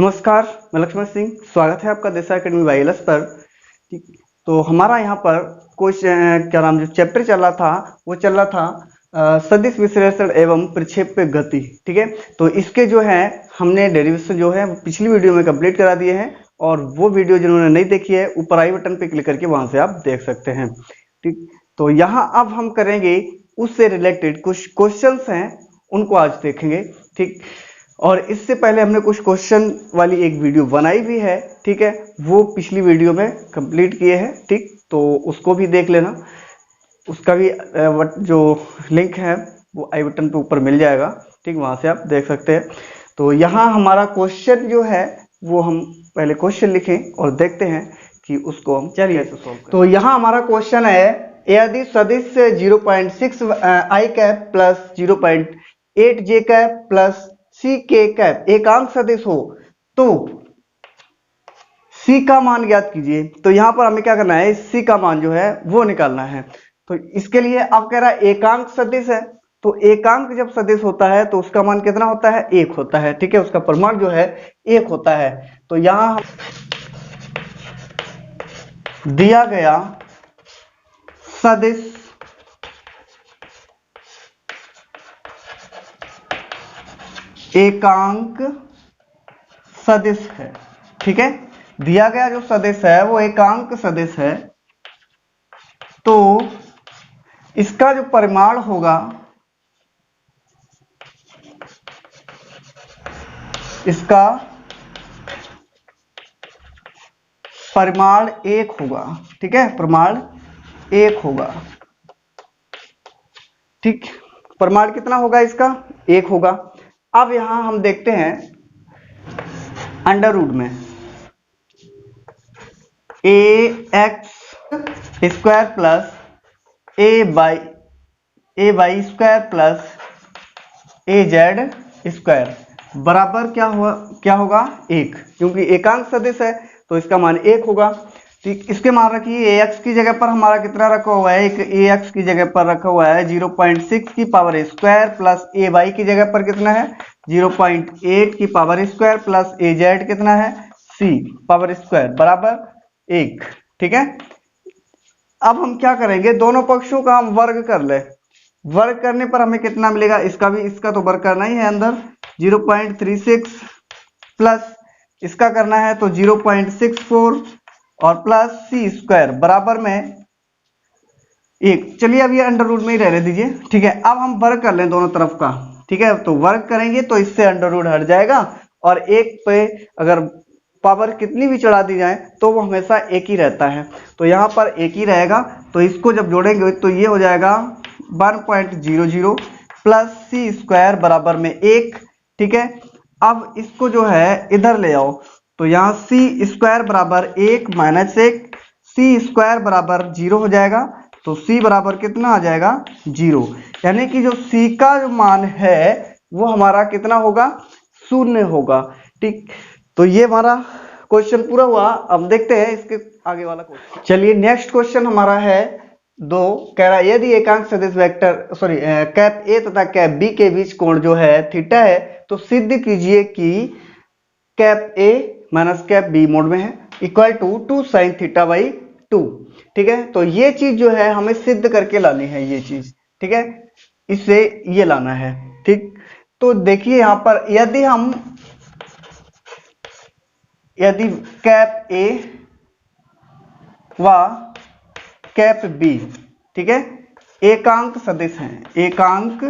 नमस्कार, मैं लक्ष्मण सिंह। स्वागत है आपका देसा एकेडमी वाईएलएस पर। ठीक, तो हमारा यहाँ पर कुछ क्या नाम जो चैप्टर चल रहा था वो चल रहा था सदिश विश्लेषण एवं प्रक्षेप्य गति। ठीक है, तो इसके जो है हमने डेरिवेशन जो है पिछली वीडियो में कंप्लीट करा दिए हैं, और वो वीडियो जिन्होंने नहीं देखी है ऊपर आई बटन पे क्लिक करके वहां से आप देख सकते हैं। ठीक, तो यहाँ अब हम करेंगे उससे रिलेटेड कुछ क्वेश्चंस हैं, उनको आज देखेंगे। ठीक, और इससे पहले हमने कुछ क्वेश्चन वाली एक वीडियो बनाई भी है। ठीक है, वो पिछली वीडियो में कंप्लीट किए हैं। ठीक, तो उसको भी देख लेना, उसका भी जो लिंक है वो आई बटन पे ऊपर मिल जाएगा। ठीक, वहां से आप देख सकते हैं। तो यहाँ हमारा क्वेश्चन जो है वो हम पहले क्वेश्चन लिखें और देखते हैं कि उसको हम चलिए तो सॉल्व करें। तो यहाँ हमारा क्वेश्चन है, यदि सदिश 0.6 आई कैप प्लस 0.8 जे कैप प्लस सी के कैप एकांक सदिश हो तो सी का मान ज्ञात कीजिए। तो यहां पर हमें क्या करना है, सी का मान जो है वो निकालना है। तो इसके लिए अब कह रहा है एकांक सदिश है, तो एकांक जब सदिश होता है तो उसका मान कितना होता है, 1 होता है। ठीक है, उसका परिमाण जो है 1 होता है। तो यहां दिया गया सदिश एकांक सदिश है। ठीक है, दिया गया जो सदिश है वो एकांक सदिश है, तो इसका जो परिमाण होगा, इसका परिमाण 1 होगा। ठीक है, परिमाण 1 होगा। ठीक, परिमाण कितना होगा इसका, 1 होगा। अब यहां हम देखते हैं अंडर रूट में ए एक्स स्क्वायर प्लस ए वाई स्क्वायर प्लस ए जेड स्क्वायर बराबर क्या होगा 1, क्योंकि एकांक सदिश है तो इसका मान 1 होगा। ठीक, इसके मान रखिए ए एक्स की जगह पर हमारा कितना रखा हुआ है, एक ए एक्स की जगह पर रखा हुआ है 0.6 की पावर स्क्वायर प्लस ए वाई की जगह पर कितना है 0.8 की पावर स्क्वायर प्लस ए जेड कितना है सी पावर स्क्वायर बराबर 1। ठीक है, अब हम क्या करेंगे, दोनों पक्षों का हम वर्ग कर ले। वर्ग करने पर हमें कितना मिलेगा, इसका तो वर्ग करना ही है अंदर 0.36 प्लस इसका करना है तो 0.64 और प्लस सी स्क्वायर बराबर में 1। चलिए अब ये अंडर रूट में ही रहने दीजिए। ठीक है, अब हम वर्ग कर लें दोनों तरफ का। ठीक है, तो वर्ग करेंगे तो इससे अंडर रूट हट जाएगा, और 1 पे अगर पावर कितनी भी चढ़ा दी जाए तो वो हमेशा 1 ही रहता है। तो यहाँ पर 1 ही रहेगा, तो इसको जब जोड़ेंगे तो ये हो जाएगा 1.00 प्लस सी स्क्वायर बराबर में 1। ठीक है, अब इसको जो है इधर ले आओ, तो यहाँ सी स्क्वायर बराबर 1 माइनस 1, सी स्क्वायर बराबर 0 हो जाएगा। तो सी बराबर कितना आ जाएगा 0, यानी कि जो सी का जो मान है वो हमारा कितना होगा, 0 होगा। ठीक, तो ये हमारा क्वेश्चन पूरा हुआ। अब देखते हैं इसके आगे वाला क्वेश्चन। चलिए नेक्स्ट क्वेश्चन हमारा है 2, कह रहा है यदि एकांक सदिश कैप ए तथा कैप बी के बीच कोण जो है थीटा है तो सिद्ध कीजिए कि cap A minus cap B mod में है equal to 2 sine theta by 2। ठीक है, तो ये चीज जो है हमें सिद्ध करके लानी है, ये चीज। ठीक है, इससे ये लाना है। ठीक, तो देखिए यहां पर यदि कैप ए व कैप बी, ठीक है, एकांक सदिश हैं, एकांक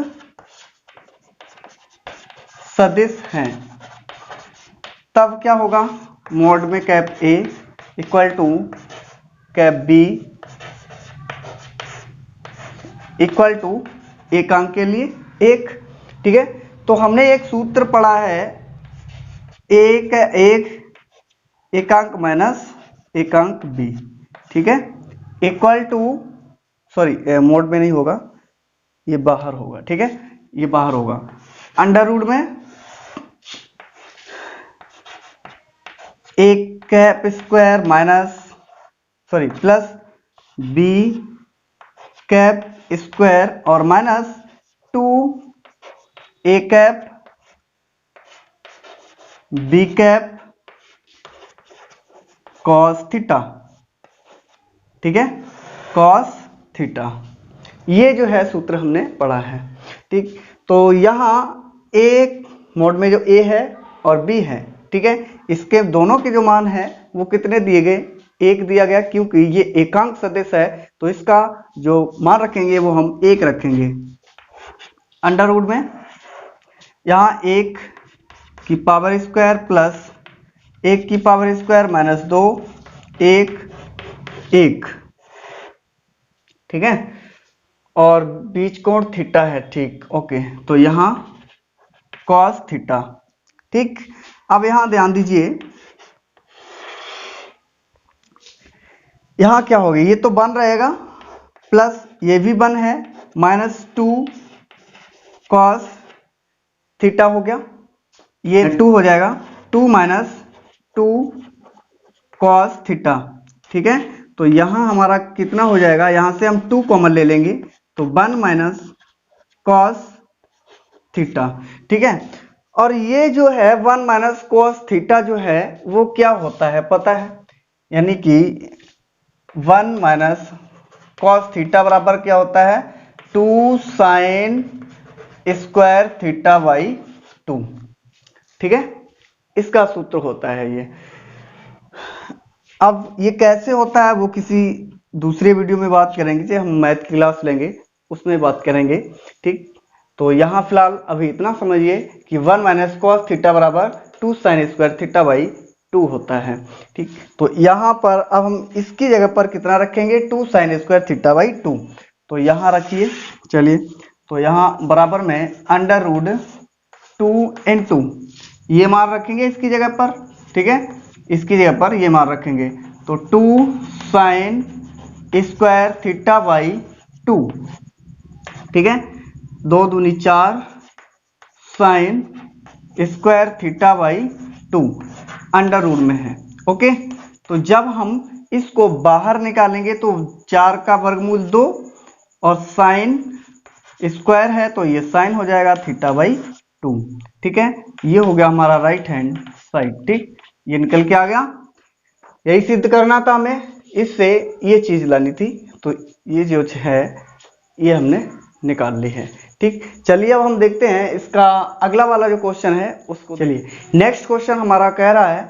सदिश हैं, तब क्या होगा, मोड में cap A equal to cap B equal to एकांक के लिए 1। ठीक है, तो हमने एक सूत्र पढ़ा है, एक एकांक माइनस एकांक बी। ठीक है, इक्वल टू मोड में नहीं होगा, ये बाहर होगा। ठीक है, ये बाहर होगा अंडर रूट में एक cap square plus b cap square और minus 2 a cap b cap cos theta, ठीक है, कॉस थीटा। ये जो है सूत्र हमने पढ़ा है, ठीक। तो यहाँ एक मोड में जो ए है और बी है, ठीक है, इसके दोनों के जो मान है वो कितने दिए गए, एक दिया गया, क्योंकि ये एकांक सदिश है तो इसका जो मान रखेंगे वो हम एक रखेंगे। अंडर रूट में यहाँ एक की पावर स्क्वायर प्लस एक की पावर स्क्वायर माइनस 2 एक एक, ठीक है, और बीच कोण थीटा है, ठीक, ओके। तो यहाँ कॉस थीटा, ठीक। अब यहां ध्यान दीजिए, यहां क्या होगा, ये तो 1 रहेगा प्लस ये भी 1 है, -2 कॉस थीटा हो गया, ये 2 हो जाएगा, 2 - 2 कॉस थीटा, ठीक है। तो यहां हमारा कितना हो जाएगा, यहां से हम 2 कॉमन ले लेंगे तो 1 - कॉस थीटा, ठीक है। और ये जो है 1 - कॉस थीटा जो है वो क्या होता है पता है, यानी कि 1 - कॉस थीटा बराबर क्या होता है, 2 साइन स्क्वायर थीटा बाई 2, ठीक है, इसका सूत्र होता है ये। अब ये कैसे होता है वो किसी दूसरे वीडियो में बात करेंगे, जब हम मैथ की क्लास लेंगे उसमें बात करेंगे, ठीक। तो यहाँ फिलहाल अभी इतना समझिए कि 1 - कॉस थीटा बराबर 2 साइन स्क्वायर थीटा बाई 2 होता है, ठीक। तो यहाँ पर अब हम इसकी जगह पर कितना रखेंगे, 2 साइन स्क्वायर थीटा बाई 2, तो यहाँ रखिए, चलिए। तो यहाँ बराबर में अंडर रूट 2 × ये मान रखेंगे इसकी जगह पर, ठीक है, इसकी जगह पर ये मान रखेंगे, तो 2 साइन स्क्वायर थीटा बाई 2, ठीक है, 2 दूनी 4 sine square theta by 2 under root में है, ओके। तो जब हम इसको बाहर निकालेंगे तो 4 का वर्गमूल 2 और साइन स्क्वायर है तो ये साइन हो जाएगा थीटा बाई 2, ठीक है। ये हो गया हमारा राइट हैंड साइड, ठीक, ये निकल के आ गया। यही सिद्ध करना था हमें, इससे ये चीज लानी थी, तो ये जो है ये हमने निकाल ली है, ठीक। चलिए अब हम देखते हैं इसका अगला वाला जो क्वेश्चन है उसको। चलिए नेक्स्ट क्वेश्चन हमारा कह रहा है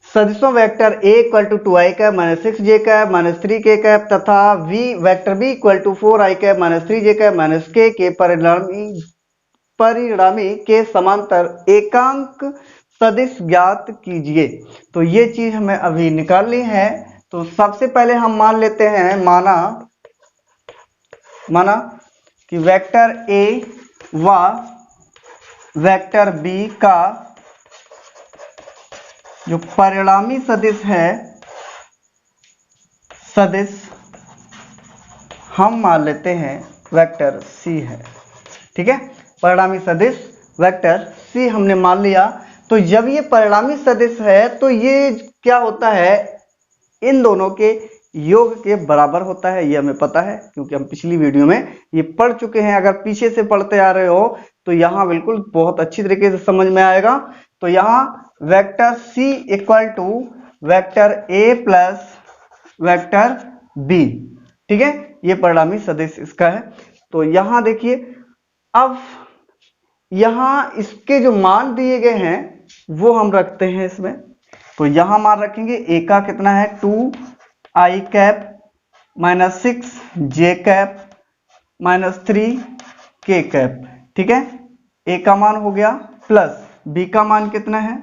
सदिशों vector a = 2i cap -6j cap -3k cap तथा v vector b = 4i cap -3j cap -k के परिणामी के समांतर एकांक सदिश ज्ञात कीजिए। तो ये चीज हमें अभी निकालनी है। तो सबसे पहले हम मान लेते हैं, माना कि वेक्टर a व वेक्टर b का जो परिणामी सदिश है, सदिश हम मान लेते हैं वेक्टर c है, ठीक है। परिणामी सदिश वेक्टर c हमने मान लिया। तो जब ये परिणामी सदिश है तो ये क्या होता है, इन दोनों के योग के बराबर होता है, ये हमें पता है क्योंकि हम पिछली वीडियो में ये पढ़ चुके हैं। अगर पीछे से पढ़ते आ रहे हो तो यहाँ बिल्कुल बहुत अच्छी तरीके से समझ में आएगा। तो यहाँ vector c = vector a plus vector b, ठीक है, ये परिणामी सदिश इसका है। तो यहाँ देखिए, अब यहाँ इसके जो मान दिए गए हैं वो हम रखते हैं इसमें। तो यहाँ मान रखेंगे a का कितना है, 2i cap -6j cap -3k cap, ठीक है, a का मान हो गया, प्लस b का मान कितना है,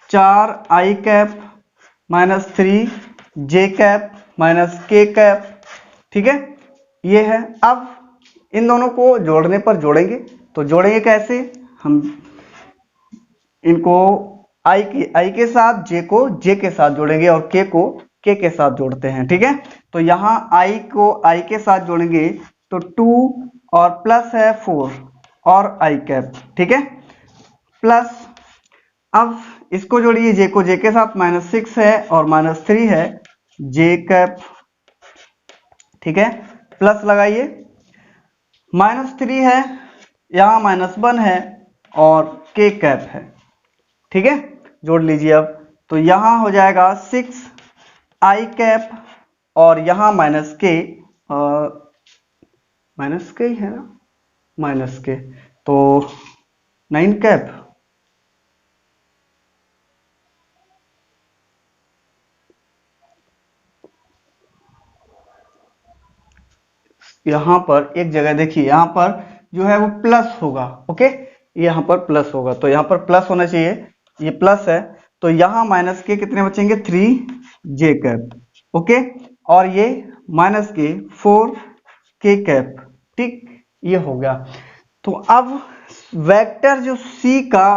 4i cap -3j cap -k cap, ठीक है, ये है। अब इन दोनों को जोड़ने पर जोड़ेंगे, तो जोड़ेंगे कैसे, हम इनको i के साथ j को j के साथ जोड़ेंगे और k को k के साथ जोड़ते हैं, ठीक है। तो यहाँ i को i के साथ जोड़ेंगे तो 2 और प्लस है 4 और i कैप, ठीक है, प्लस अब इसको जोड़िए j को j के साथ, -6 है और -3 है j कैप, ठीक है, प्लस लगाइए, -3 है, यहाँ -1 है और k कैप है, ठीक है, जोड़ लीजिए अब। तो यहाँ हो जाएगा 6i कैप और यहाँ माइनस के, माइनस के ही है ना, माइनस के, तो 9 कैप, यहाँ पर एक जगह देखिए, यहाँ पर जो है वो प्लस होगा। ओके, यहाँ पर प्लस होगा, तो यहाँ पर प्लस होना चाहिए, ये प्लस है, तो यहाँ माइनस के कितने बचेंगे, 3j कैप। ओके, और ये माइनस के 4k कैप। ठीक, ये हो गया। तो अब वेक्टर जो c का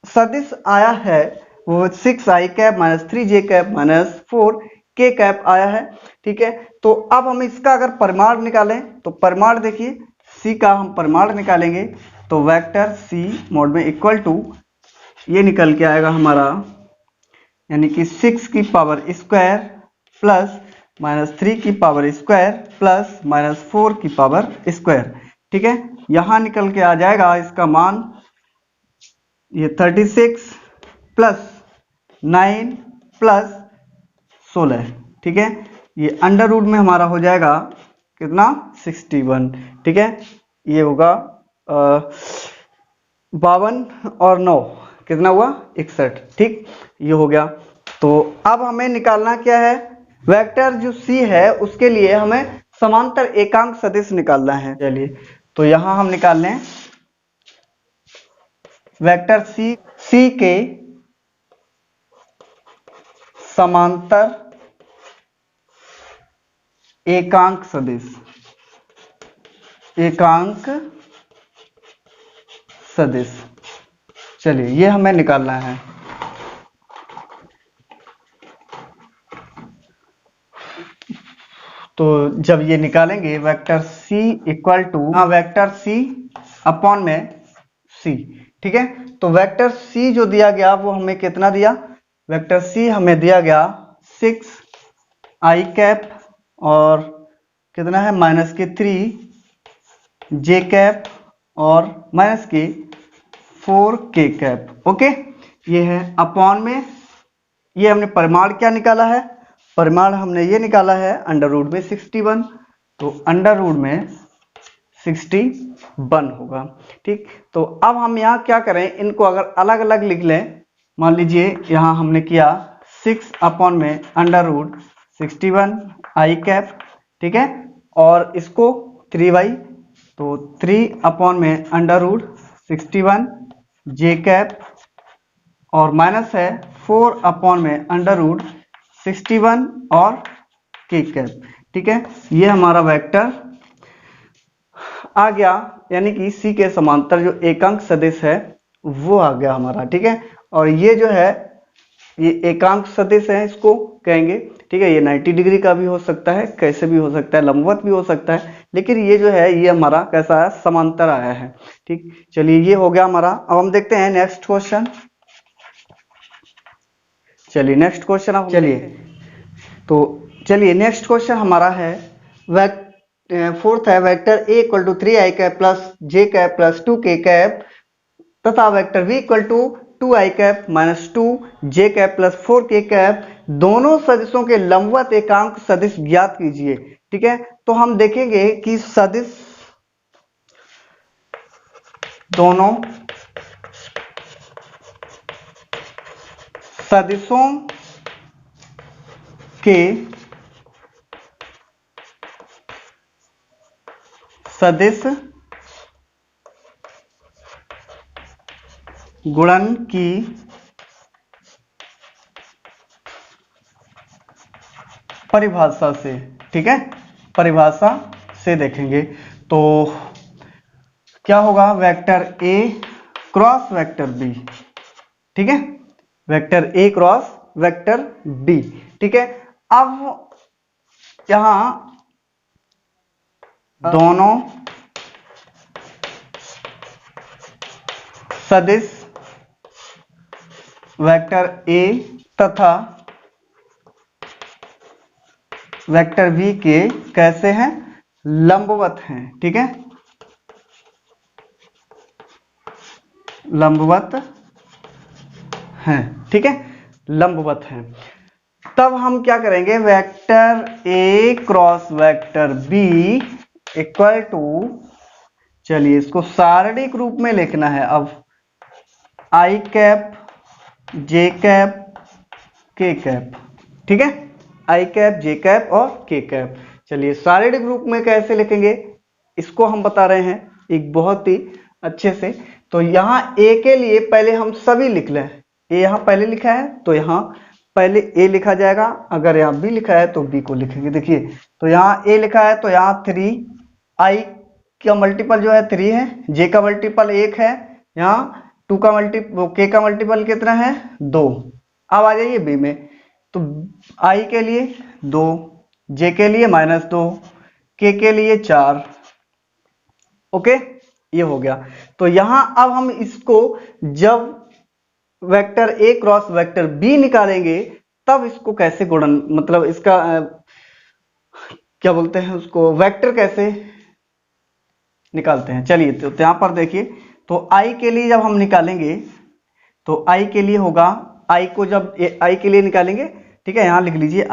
सदिश आया है वो 6i cap minus 3j cap minus 4k cap आया है। ठीक है, तो अब हम इसका अगर परिमाण निकालें तो परिमाण देखिए, c का हम परिमाण निकालेंगे तो वेक्टर c मोड में इक्वल टू ये निकल के आएगा हमारा, यानी कि 6 की पावर स्क्वायर प्लस माइनस 3 की पावर स्क्वायर प्लस माइनस 4 की पावर स्क्वायर। ठीक है, यहां निकल के आ जाएगा इसका मान, ये 36 प्लस 9 प्लस 16। ठीक है, ये अंडर रूट में हमारा हो जाएगा कितना, 61। ठीक है, ये होगा 52 और 9 कितना हुआ, 61। ठीक, ये हो गया। तो अब हमें निकालना क्या है, वेक्टर जो c है उसके लिए हमें समांतर एकांक सदिश निकालना है। चलिए, तो यहां हम निकाल लें वेक्टर c के समांतर एकांक सदिश, एकांक सदिश। चलिए, ये हमें निकालना है। तो जब ये निकालेंगे वेक्टर c इक्वल टू, हाँ, वेक्टर c अपॉन में c। ठीक है, तो वेक्टर c जो दिया गया वो हमें कितना दिया, वेक्टर c हमें दिया गया 6i कैप और कितना है, माइनस के 3j कैप और माइनस के 4k कैप। ओके, ये है अपॉन में, ये हमने परिमाण क्या निकाला है, परिमाण हमने ये निकाला है अंडर रूट में 61, तो अंडर रूट में 61 होगा। ठीक, तो अब हम यहाँ क्या करें, इनको अगर अलग अलग लिख लें, मान लीजिए यहाँ हमने किया 6 अपॉन में अंडर रूट 61 आई कैप। ठीक है, और इसको 3y, तो 3 अपॉन में अंडर रूट 61 जे कैप और माइनस है 4 अपॉन में अंडर रूट 61 और के कैप। ठीक है, ये हमारा वेक्टर आ गया, यानी कि c के समांतर जो एकांक सदिश है वो आ गया हमारा। ठीक है, और ये जो है ये एकांक सदिश है, इसको कहेंगे। ठीक है, ये 90 डिग्री का भी हो सकता है, कैसे भी हो सकता है, लंबवत भी हो सकता है, लेकिन ये जो है ये हमारा कैसा है, समांतर आया है। ठीक, चलिए, ये हो गया हमारा। अब हम देखते हैं नेक्स्ट क्वेश्चन। चलिए नेक्स्ट क्वेश्चन, अब चलिए नेक्स्ट क्वेश्चन हमारा है फोर्थ है, vector a equal to 3i cap plus j cap plus 2k cap तथा vector v equal to 2i cap minus 2j cap plus 4k cap दोनों सदिशों के लंबवत एकांक सदिश ज्ञात कीजिए। ठीक है, तो हम देखेंगे कि सदिश, दोनों सदिशों के सदिश गुणन की परिभाषा से, ठीक है, परिभाषा से देखेंगे तो क्या होगा, vector a cross vector b। ठीक है, vector a cross vector b। ठीक है, अब यहां दोनों सदिश वेक्टर a तथा वेक्टर v के कैसे हैं, लंबवत हैं। ठीक है, लंबवत हैं, ठीक है, लंबवत हैं। तब हम क्या करेंगे, vector A cross vector B equal to, चलिए इसको सारणिक रूप में लिखना है अब, I cap J cap K cap, ठीक है, आई कैप जे कैप और के कैप। चलिए सारणिक रूप में कैसे लिखेंगे इसको हम बता रहे हैं एक बहुत ही अच्छे से। तो यहाँ ए के लिए पहले हम सभी लिख लें, ए यहाँ पहले लिखा है तो यहाँ पहले ए लिखा जाएगा, अगर यहाँ बी लिखा है तो बी को लिखेंगे। देखिए तो यहाँ ए लिखा है तो यहाँ 3, आई का मल्टीपल जो है 3 है, जे का मल्टीपल 1 है, यहाँ 2 का मल्टीपल, के का मल्टीपल कितना है 2। अब आ जाइए बी में, तो आई के लिए 2, जे के लिए -2, के लिए 4, ओके ये हो गया। तो यहां अब हम इसको जब vector A cross vector B निकालेंगे तब इसको कैसे गुणन, मतलब इसका क्या बोलते हैं उसको, वेक्टर कैसे निकालते हैं। चलिए तो यहां पर देखिए, तो आई के लिए जब हम निकालेंगे तो आई के लिए होगा, आई को जब आई के लिए निकालेंगे, ठीक है, यहां लिख लीजिए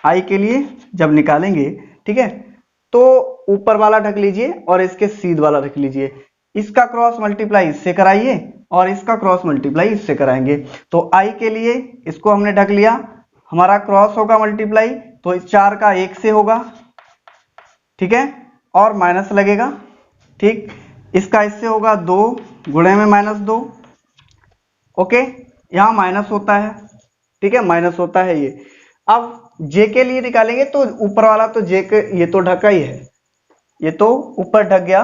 आई के लिए जब निकालेंगे, ठीक है, तो ऊपर वाला ढक लीजिए और इसके सीध वाला रख लीजिए, इसका क्रॉस मल्टीप्लाई इससे कराइए और इसका क्रॉस मल्टीप्लाई इससे कराएंगे। तो आई के लिए इसको हमने ढक लिया, हमारा क्रॉस होगा मल्टीप्लाई, तो इस 4 का 1 से होगा, ठीक है, और माइनस लगेगा, ठीक, इसका इससे होगा 2 गुणे में -2, ओके, यहां माइनस होता है, ठीक है, माइनस होता है ये। अब जे के लिए निकालेंगे तो ऊपर वाला तो जे के ये तो ढका ही है, ये तो ऊपर ढक गया,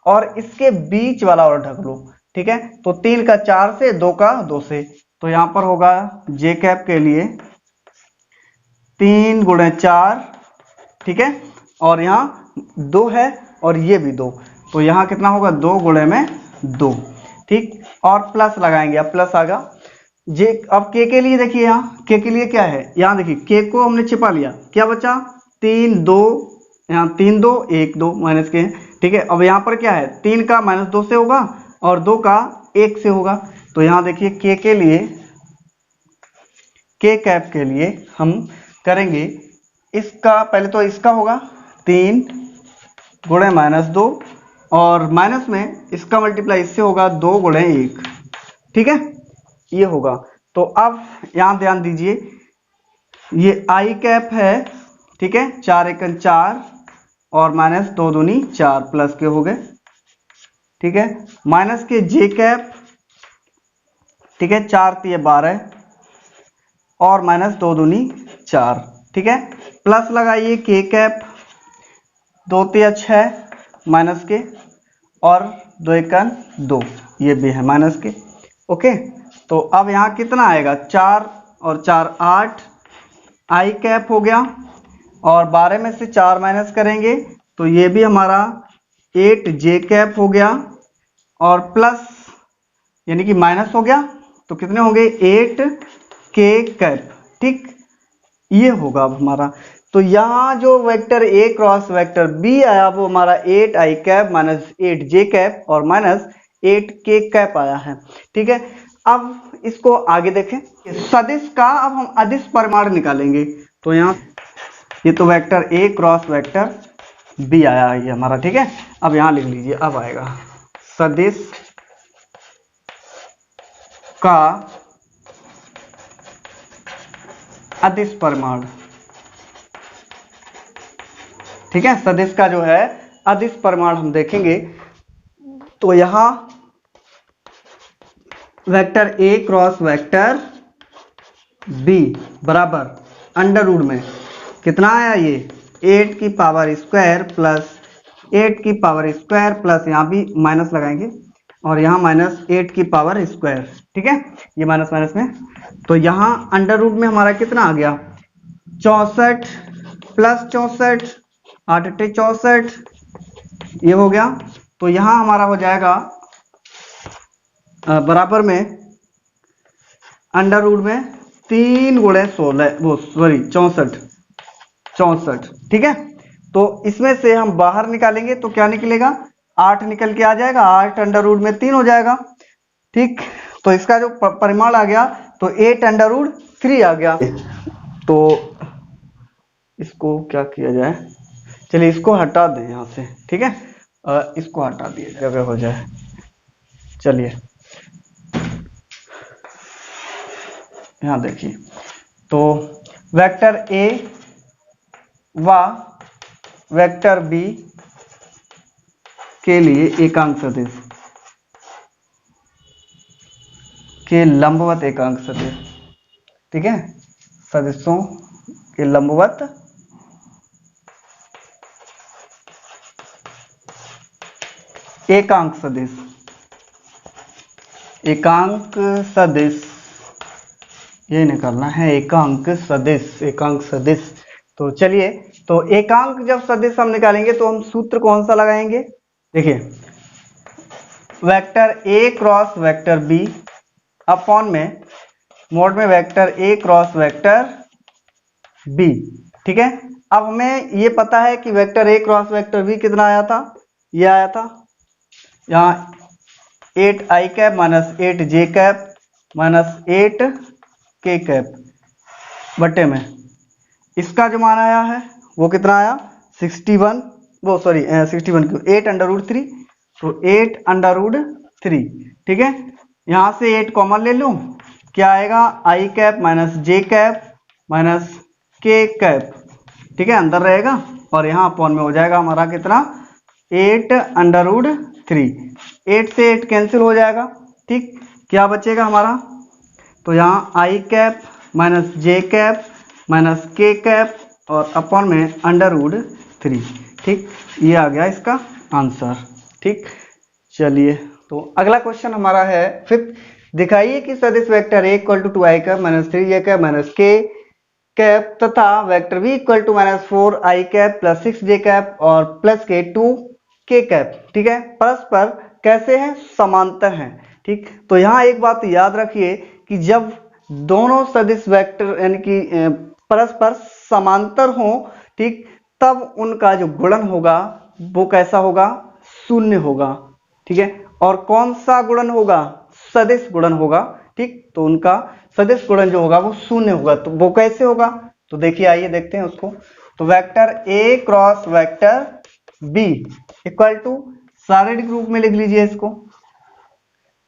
और इसके बीच वाला और ढक लो, ठीक है, तो 3 का 4 से, 2 का 2 से, तो यहां पर होगा जे कैप के लिए 3 गुणे 4, ठीक है, और यहाँ 2 है और ये भी 2, तो यहाँ कितना होगा 2 गुणे में 2, ठीक, और प्लस लगाएंगे, अब प्लस आ गया जे। अब के लिए देखिए, यहाँ के लिए क्या है, यहाँ देखिए के को हमने छिपा लिया, क्या बचा 3 2, यहाँ 3 2 1 2 माइनस के, ठीक है, अब यहाँ पर क्या है 3 का -2 से होगा और 2 का 1 से होगा, तो यहाँ देखिए के लिए, के कैप के लिए हम करेंगे इसका, पहले तो इसका होगा 3 गुणे -2 और माइनस में इसका मल्टीप्लाई इससे होगा 2 गुणे 1, ठीक है, ये होगा। तो अब यहां ध्यान दीजिए, ये आई कैप है, ठीक है, 4 एकन 4 और -2 दूनी 4 प्लस के हो गए, ठीक है, माइनस के जे कैप, ठीक है, 4 3 12 और -2 दूनी 4, ठीक है, प्लस लगाइए के कैप, 2 3 6 माइनस के और 2 एकन 2, ये भी है माइनस के, ओके। तो अब यहाँ कितना आएगा 4 और 4 8, आई कैप हो गया, और 12 में से 4 माइनस करेंगे तो ये भी हमारा 8 जे कैप हो गया, और प्लस यानी कि माइनस हो गया, तो कितने होंगे 8 के कैप, ठीक, ये होगा अब हमारा। तो यहाँ जो vector A cross vector B आया वो हमारा 8 आई कैप -8 जे कैप और -8 के कैप आया है, ठीक है। अब इसको आगे देखें, सदिश का अब हम अदिश परिमाण निकालेंगे। तो यहाँ ये तो vector A cross vector B आया ये हमारा, ठीक है, अब यहाँ लिख लीजिए, अब आएगा सदिश का अदिश परिमाण, ठीक है, सदिश का जो है अदिश परिमाण हम देखेंगे। तो यहां vector A cross vector B बराबर अंडर रूट में कितना आया, ये 8 की पावर स्क्वायर प्लस 8 की पावर स्क्वायर प्लस यहाँ भी माइनस लगाएंगे और यहाँ -8 की पावर स्क्वायर, ठीक है, ये माइनस माइनस में, तो यहाँ अंडर रूट में हमारा कितना आ गया 64 प्लस 64 8 8 64, ये हो गया। तो यहाँ हमारा हो जाएगा बराबर में अंडर रूट में 3 गुणे 16, वो सॉरी 64, ठीक है। तो इसमें से हम बाहर निकालेंगे तो क्या निकलेगा 8 निकल के आ जाएगा, 8 अंडर रूट में 3 हो जाएगा, ठीक। तो इसका जो परिमाण आ गया तो 8√3 आ गया। तो इसको क्या किया जाए, चलिए इसको हटा दें यहाँ से, ठीक है, इसको हटा दिया जाए, जगह हो जाए। चलिए यहाँ देखिए, तो वेक्टर ए व वेक्टर बी के लिए एकांक सदिश के लंबवत एकांक सदिश, ठीक है, सदिशों के लंबवत एकांक सदिश, एकांक सदिश ये निकालना है, एकांक सदिश, एकांक सदिश। तो चलिए, तो एकांक जब सदिश हम निकालेंगे तो हम सूत्र कौन सा लगाएंगे, देखिए, vector A cross vector B upon में मोड में vector A cross vector B, ठीक है। अब हमें ये पता है कि vector A cross vector B कितना आया था, ये आया था यहाँ 8i cap minus 8j cap minus 8k cap बटे में, इसका जो मान आया है वो कितना आया 61, वो सॉरी 61 क्यों 8√3, तो 8√3, ठीक है। यहाँ से 8 कॉमन ले लूँ, क्या आएगा i cap minus j cap minus k cap, ठीक है, अंदर रहेगा और यहाँ अपॉन में हो जाएगा हमारा कितना 8√3, 8 से 8 कैंसिल हो जाएगा, ठीक, क्या बचेगा हमारा, तो यहाँ i cap minus j cap minus k cap और अपॉन में √3, ठीक, ये आ गया इसका आंसर, ठीक। चलिए, तो अगला क्वेश्चन हमारा है फिफ्थ, दिखाइए कि सदिश vector a equal to 2i cap minus 3j cap minus k cap तथा vector v equal to minus 4i cap plus 6j cap और प्लस के 2k कैप, ठीक है, परस्पर कैसे हैं, समांतर हैं, ठीक। तो यहाँ एक बात याद रखिए कि जब दोनों सदिश वेक्टर यानी कि परस्पर समांतर हो, ठीक, तब उनका जो गुणन होगा वो कैसा होगा, शून्य होगा, ठीक है। और कौन सा गुणन होगा, सदिश गुणन होगा, ठीक, तो उनका सदिश गुणन जो होगा वो शून्य होगा। तो वो कैसे होगा, तो देखिए आइए देखते हैं उसको। तो vector A cross vector B equal to शारीरिक रूप में लिख लीजिए इसको,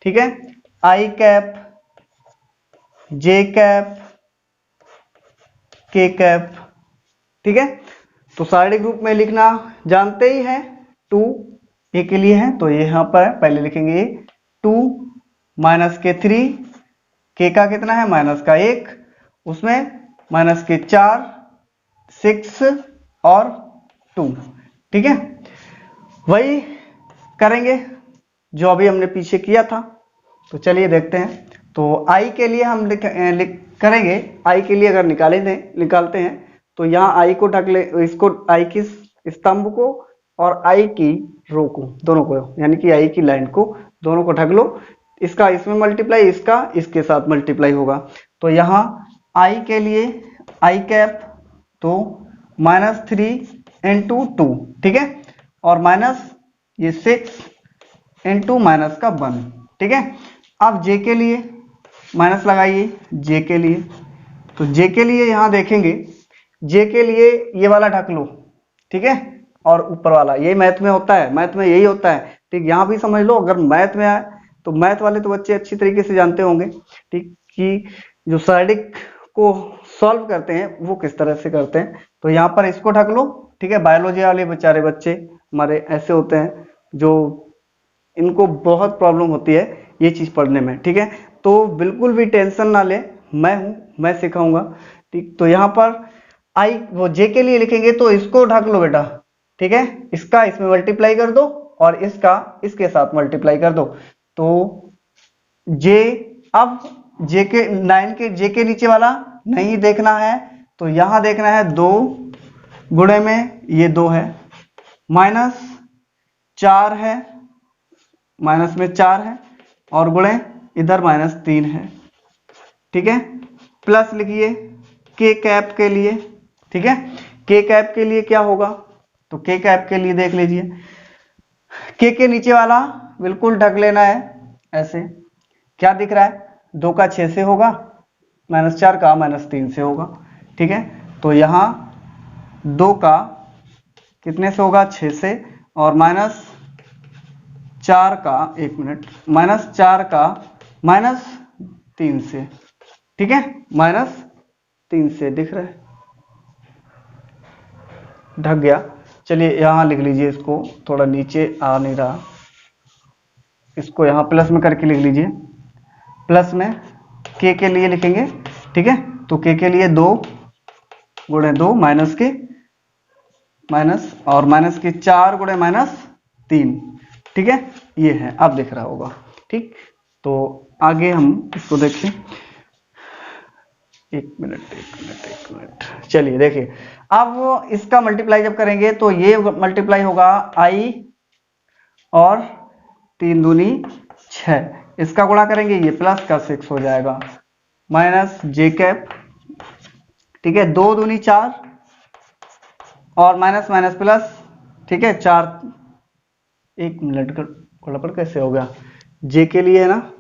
ठीक है, I cap J cap K cap, ठीक है। तो शारीरिक रूप में लिखना जानते ही हैं, 2 ए के लिए है तो ये यहाँ पर पहले लिखेंगे 2 माइनस के 3, के का कितना है माइनस का 1, उसमें माइनस के 4, 6 और 2, ठीक है। वही करेंगे जो अभी हमने पीछे किया था। तो चलिए देखते हैं। तो आई के लिए हम करेंगे, आई के लिए अगर निकालते हैं तो यहाँ आई को ढक ले, इसको आई की स्तंभ को और आई की रो को, दोनों को, यानी कि आई की लाइन को दोनों को ढक लो, इसका इसमें मल्टीप्लाई, इसका इसके साथ मल्टीप्लाई होगा। तो यहाँ आई के लिए आई कैप तो -3 × 2, ठीक है, और माइनस ये 6 × -1, ठीक है। अब जे के लिए माइनस लगाइए, जे के लिए, तो जे के लिए यहाँ देखेंगे, जे के लिए ये वाला ढक लो, ठीक है, और ऊपर वाला, ये मैथ में होता है, मैथ में यही होता है, ठीक। यहाँ भी समझ लो, अगर मैथ में आए तो मैथ वाले तो बच्चे अच्छी तरीके से जानते होंगे, ठीक, कि जो शारीरिक को सॉल्व करते हैं वो किस तरह से करते हैं। तो यहाँ पर इसको ढक लो, ठीक है। बायोलॉजी वाले बेचारे बच्चे हमारे ऐसे होते हैं जो इनको बहुत प्रॉब्लम होती है ये चीज पढ़ने में, ठीक है। तो बिल्कुल भी टेंशन ना ले, मैं हूं, मैं सिखाऊंगा, ठीक। तो यहाँ पर आई वो जे के लिए लिखेंगे तो इसको ढक लो बेटा, ठीक है, इसका इसमें मल्टीप्लाई कर दो और इसका इसके साथ मल्टीप्लाई कर दो। तो जे, अब जे के 9 के जे के नीचे वाला नहीं देखना है, तो यहां देखना है 2 गुणे में ये 2 है, -4 है, माइनस में 4 है और गुणे इधर -3 है, ठीक है। प्लस लिखिए के कैप के लिए, ठीक है। के कैप के लिए क्या होगा, तो के कैप के लिए देख लीजिए, के नीचे वाला बिल्कुल ढक लेना है ऐसे, क्या दिख रहा है, 2 का 6 से होगा, -4 का -3 से होगा। ठीक है, तो यहाँ 2 का कितने से होगा, 6 से, और -4 का, एक मिनट, -4 का -3 से। ठीक है, -3 से दिख रहा है, ढक गया। चलिए यहाँ लिख लीजिए, इसको थोड़ा नीचे आ नहीं रहा, इसको यहाँ प्लस में करके लिख लीजिए। प्लस में के लिए लिखेंगे। ठीक है, तो के लिए 2 गुणे 2 माइनस के माइनस, और माइनस के 4 गुणे -3। ठीक है, ये है, अब दिख रहा होगा। ठीक, तो आगे हम इसको देखें। एक मिनट, चलिए देखिए, अब इसका मल्टीप्लाई जब करेंगे तो ये मल्टीप्लाई होगा i और 3 दूनी 6, इसका गुणा करेंगे, ये प्लस का 6 हो जाएगा, माइनस जे कैप। ठीक है, 2 दूनी 4 और माइनस माइनस प्लस। ठीक है, 4, एक मिनट का गड़बड़ कैसे हो गया, जे के लिए है ना,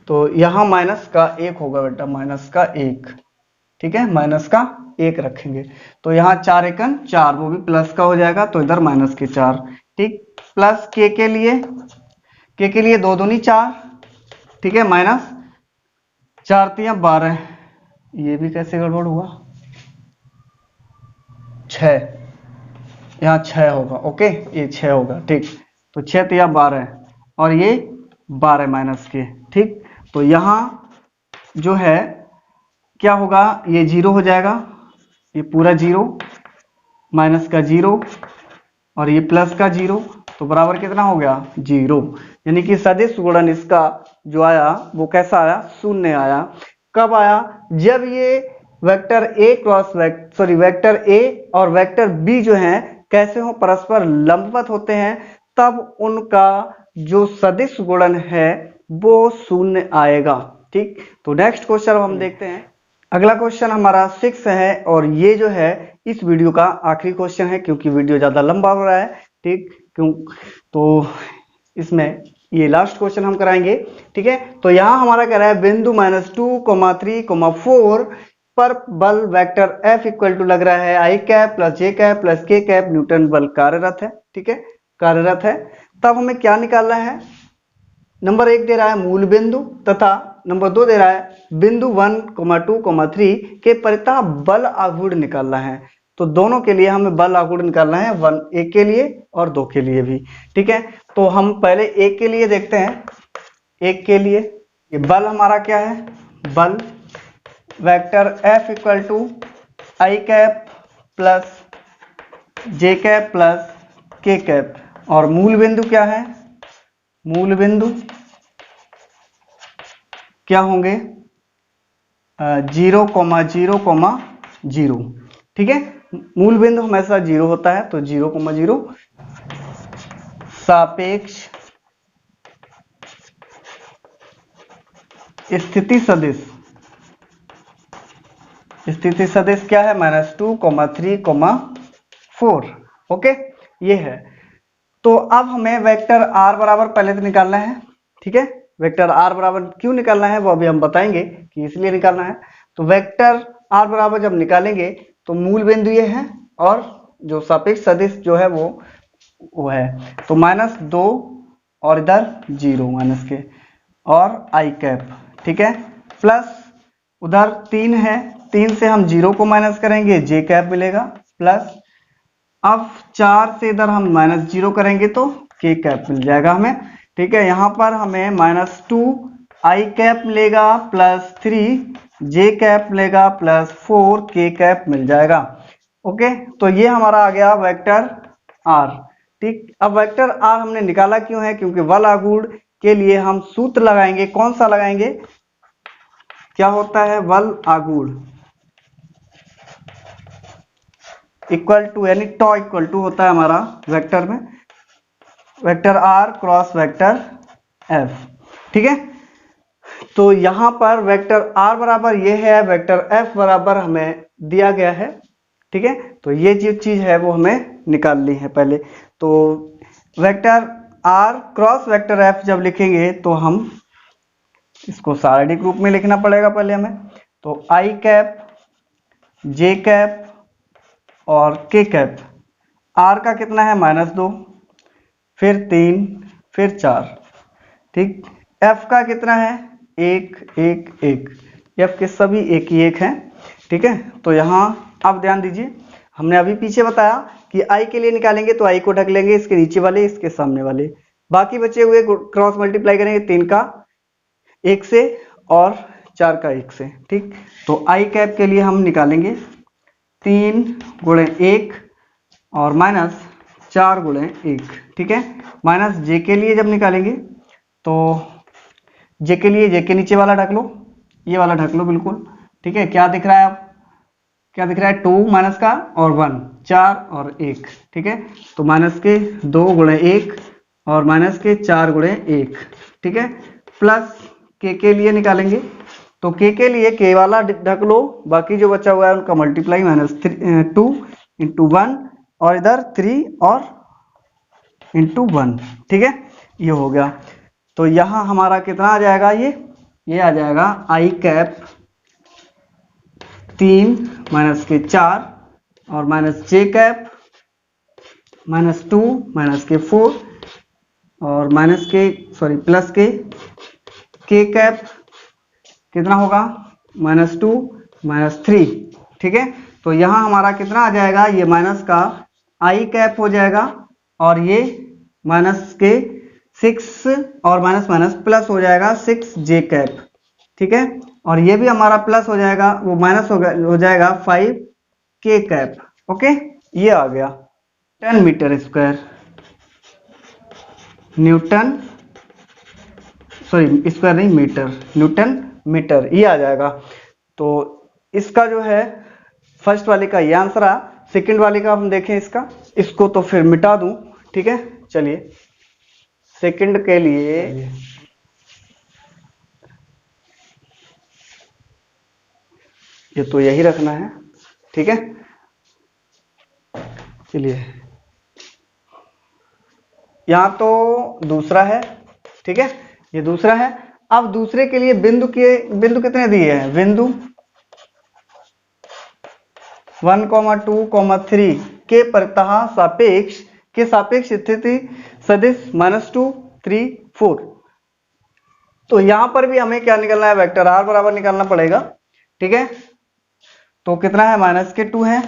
तो यहाँ माइनस का 1 होगा बेटा, माइनस का 1। ठीक है, माइनस का 1 रखेंगे, तो यहाँ 4 एकन 4, वो भी प्लस का हो जाएगा, तो इधर माइनस के 4। ठीक, प्लस के लिए 2 दूनी 4। ठीक है, माइनस 4 तिया 12, ये भी कैसे गड़बड़ हुआ, 6, यहाँ 6 होगा। ओके, ये 6 होगा। ठीक, तो 6 तिया 12 और ये 12 माइनस के। ठीक, तो यहाँ जो है क्या होगा, ये 0 हो जाएगा, ये पूरा 0, माइनस का 0 और ये प्लस का 0, तो बराबर कितना हो गया, 0। यानी कि सदिश गुणन इसका जो आया वो कैसा आया, 0 आया। कब आया, जब ये वेक्टर वेक्टर ए और वेक्टर बी जो हैं कैसे हो, परस्पर लंबवत होते हैं, तब उनका जो सदिश गुणन है वो 0 आएगा। ठीक, तो नेक्स्ट क्वेश्चन हम देखते हैं। अगला क्वेश्चन हमारा 6 है, और ये जो है इस वीडियो का आखिरी क्वेश्चन है, क्योंकि वीडियो ज्यादा लंबा हो रहा है। ठीक, क्यों, तो इसमें ये लास्ट क्वेश्चन हम कराएंगे। ठीक है, तो यहाँ हमारा कह रहा है बिंदु -2, 3, 4 पर बल वेक्टर F इक्वल टू लग रहा है I cap plus J cap plus K cap Newton बल कार्यरत है। ठीक है, कार्यरत है। तब हमें क्या निकालना है, नंबर 1 दे रहा है मूल बिंदु, तथा नंबर 2 दे रहा है बिंदु 1, 2, 3 के परितः बल आघूर्ण निकालना है। तो दोनों के लिए हमें बल आघूर्ण निकालना है, 1 के लिए और 2 के लिए भी। ठीक है, तो हम पहले 1 के लिए देखते हैं। 1 के लिए ये बल हमारा क्या है, बल vector F equal to I cap plus J cap plus K cap, और मूल बिंदु क्या है, मूल बिंदु क्या होंगे, 0, 0, 0। ठीक है, मूल बिंदु हमेशा 0 होता है, तो 0, 0 सापेक्ष स्थिति सदिश, स्थिति सदिश क्या है, -2, 3, 4। ओके, ये है। तो अब हमें वेक्टर r बराबर पहले तो निकालना है। ठीक है, वेक्टर r बराबर क्यों निकालना है वो अभी हम बताएंगे कि इसलिए निकालना है। तो वेक्टर r बराबर जब निकालेंगे तो मूल बिंदु ये है, और जो सापेक्ष सदिश जो है वो है, तो -2 और इधर 0 माइनस के, और आई कैप। ठीक है, प्लस उधर 3 है, 3 से हम 0 को माइनस करेंगे, जे कैप मिलेगा, प्लस अब 4 से इधर हम -0 करेंगे तो के कैप मिल जाएगा हमें। ठीक है, यहाँ पर हमें -2 आई कैप मिलेगा प्लस 3 जे कैप मिलेगा प्लस 4 के कैप मिल जाएगा। ओके, तो ये हमारा आ गया वेक्टर आर। ठीक, अब वेक्टर आर हमने निकाला क्यों है, क्योंकि बल आघूर्ण के लिए हम सूत्र लगाएंगे। कौन सा लगाएंगे, क्या होता है, बल आघूर्ण इक्वल टू, यानी टॉ इक्वल टू होता है हमारा वेक्टर में vector R cross vector F. ठीक है, तो यहां पर वेक्टर आर बराबर ये है, वेक्टर एफ बराबर हमें दिया गया है। ठीक है, तो ये जो चीज है वो हमें निकालनी है पहले। तो vector R cross vector F जब लिखेंगे तो हम इसको सारणी रूप में लिखना पड़ेगा पहले हमें। तो आई कैप, जे कैप और के कैप। आर का कितना है -2, फिर 3, फिर 4, ठीक। एफ का कितना है 1 1 1, एफ के सभी एक ही एक हैं, ठीक है। तो यहाँ अब ध्यान दीजिए, हमने अभी पीछे बताया कि आई के लिए निकालेंगे तो आई को ढक लेंगे, इसके नीचे वाले, इसके सामने वाले, बाकी बचे हुए क्रॉस मल्टीप्लाई करेंगे 3 का 1 से और 4 का 1 से, ठीक। तो आई कैप के लिए हम निकालेंगे 3 गुणे 1 और -4 गुणे 1, ठीक है। माइनस जे के लिए जब निकालेंगे तो जे के लिए जे के नीचे वाला ढक लो, ये वाला ढक लो बिल्कुल, ठीक है। क्या दिख रहा है अब, क्या दिख रहा है 2 माइनस का और 1, 4 और 1, ठीक है। तो माइनस के 2 गुणे 1 और माइनस के 4 गुणे 1, ठीक है। प्लस के लिए निकालेंगे तो के लिए के वाला ढक लो, बाकी जो बचा हुआ है उनका मल्टीप्लाई -2 इंटू 1 और इधर 3 और इंटू 1, ठीक है। ये हो गया। तो यहाँ हमारा कितना आ जाएगा, ये आ जाएगा आई कैप 3 माइनस के 4 और माइनस जे कैप -2 माइनस के 4 और प्लस के कैप कितना होगा -2 -3, ठीक है। तो यहाँ हमारा कितना आ जाएगा, ये माइनस का आई कैप हो जाएगा और ये माइनस के 6 और माइनस माइनस प्लस हो जाएगा 6 जे कैप, ठीक है। और ये भी हमारा प्लस हो जाएगा, वो माइनस हो जाएगा 5 के कैप, ओके। ये आ गया 10 metre square newton, sorry square नहीं मीटर, न्यूटन मीटर, ये आ जाएगा। तो इसका जो है फर्स्ट वाले का ये आंसर आ, सेकंड वाले का हम देखें इसको तो फिर मिटा दूं, ठीक है। चलिए सेकंड के लिए ये तो यही रखना है, ठीक है। चलिए यहां तो दूसरा है, ठीक है, ये दूसरा है। अब दूसरे के लिए बिंदु कितने दिए हैं, बिंदु 1, 2, 3 के परतः सापेक्ष स्थिति सदिश -2, 3, 4। तो यहां पर भी हमें क्या निकलना है, वेक्टर आर बराबर निकालना पड़ेगा, ठीक है। तो कितना है -2 है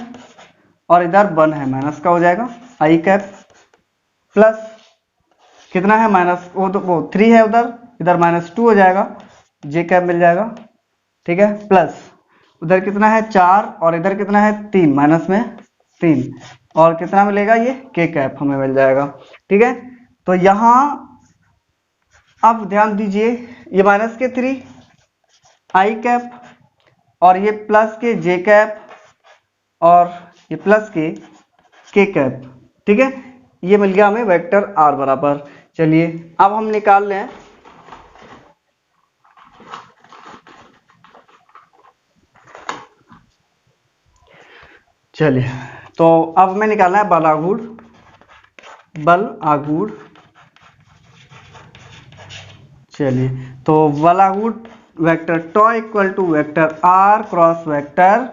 और इधर 1 है, माइनस का हो जाएगा आई कैप, प्लस कितना है वो 3 है उधर, इधर -2 हो जाएगा, जे कैप मिल जाएगा, ठीक है। प्लस उधर कितना है 4 और इधर कितना है 3, माइनस में 3 और कितना मिलेगा, ये के कैप हमें मिल जाएगा, ठीक है। तो यहां अब ध्यान दीजिए, ये माइनस के 3 आई कैप और ये प्लस के जे कैप और ये प्लस के कैप, ठीक है। ये मिल गया हमें वेक्टर आर बराबर। चलिए अब हम निकाल लें चलिए, तो अब हमें निकालना है बल आगुड़। चलिए तो बल आगुड़ vector tau equal to vector R cross vector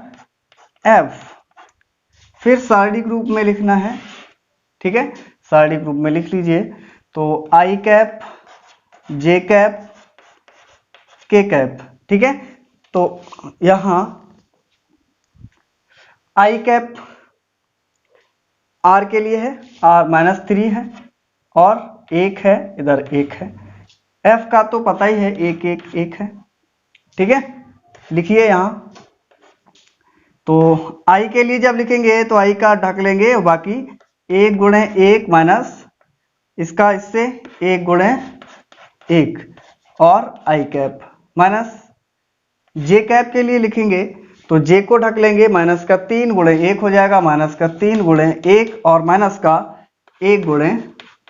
F, फिर सारणी रूप में लिखना है, ठीक है। सारणी रूप में लिख लीजिए, तो आई cap, J cap, K cap, ठीक है। तो यहां आई कैप आर के लिए है, आर -3 है और 1 है, इधर 1 है। एफ का तो पता ही है 1 1 1 है, ठीक है। लिखिए यहां, तो आई के लिए जब लिखेंगे तो आई का ढक लेंगे और बाकी 1 गुणे 1 माइनस इसका इससे 1 गुणे 1 और आई कैप, माइनस जे कैप के लिए लिखेंगे तो जे को ढक लेंगे, माइनस का 3 गुणे 1 हो जाएगा, माइनस का 3 गुणे 1 और माइनस का 1 गुणे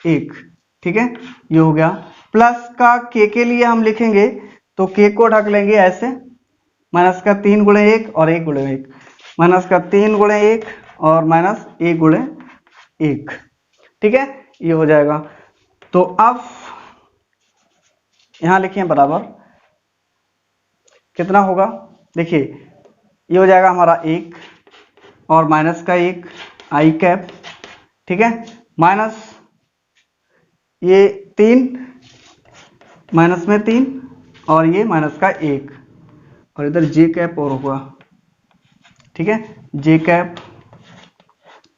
1, ठीक है। ये हो गया। प्लस का के लिए हम लिखेंगे तो के को ढक लेंगे ऐसे, माइनस का 3 गुणे 1 और 1 गुणे 1, माइनस का 3 गुणे 1 और माइनस 1 गुणे 1, ठीक है। ये हो जाएगा। तो अब यहां लिखिए बराबर कितना होगा, देखिए ये हो जाएगा हमारा 1 और माइनस का 1 आई कैप, ठीक है, माइनस ये 3, माइनस में 3 और ये माइनस का 1 और इधर जे कैप और होगा, ठीक है, जे कैप,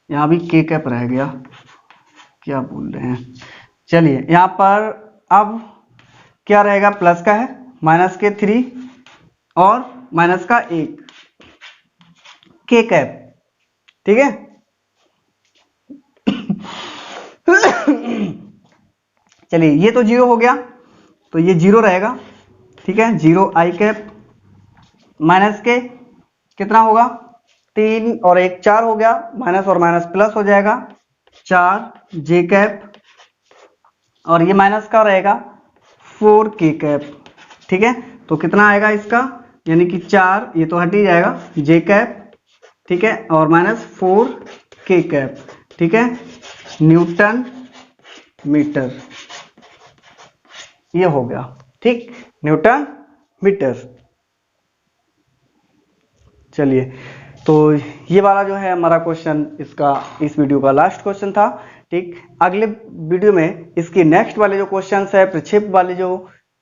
यहाँ भी के कैप रह गया, क्या बोल रहे हैं। चलिए यहाँ पर अब क्या रहेगा, प्लस का है, माइनस के 3 और माइनस का 1 के कैप, ठीक है। चलिए ये तो 0 हो गया, तो ये 0 रहेगा, ठीक है, 0 आई कैप, माइनस के कितना होगा, 3 और 1 4 हो गया, माइनस और माइनस प्लस हो जाएगा, 4 जे कैप और ये माइनस का रहेगा 4 के कैप, ठीक है। तो कितना आएगा इसका, यानी कि 4, ये तो हट ही जाएगा, जे कैप, ठीक है, और माइनस 4 के कैप, ठीक है, न्यूटन मीटर, ये हो गया, ठीक, न्यूटन मीटर। चलिए तो ये वाला जो है हमारा क्वेश्चन, इसका इस वीडियो का लास्ट क्वेश्चन था, ठीक। अगले वीडियो में इसके नेक्स्ट वाले जो क्वेश्चंस है, प्रक्षेप वाले जो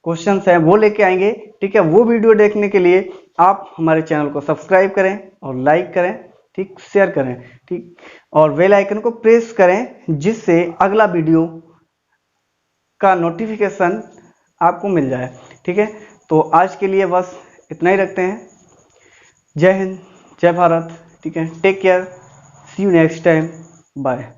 क्वेश्चंस हैं वो लेके आएंगे, ठीक है। वो वीडियो देखने के लिए आप हमारे चैनल को सब्सक्राइब करें और लाइक करें, ठीक, शेयर करें, ठीक, और बेल आइकन को प्रेस करें, जिससे अगला वीडियो का नोटिफिकेशन आपको मिल जाए, ठीक है। तो आज के लिए बस इतना ही रखते हैं। जय हिंद, जय भारत, ठीक है, take care, see you next time, bye.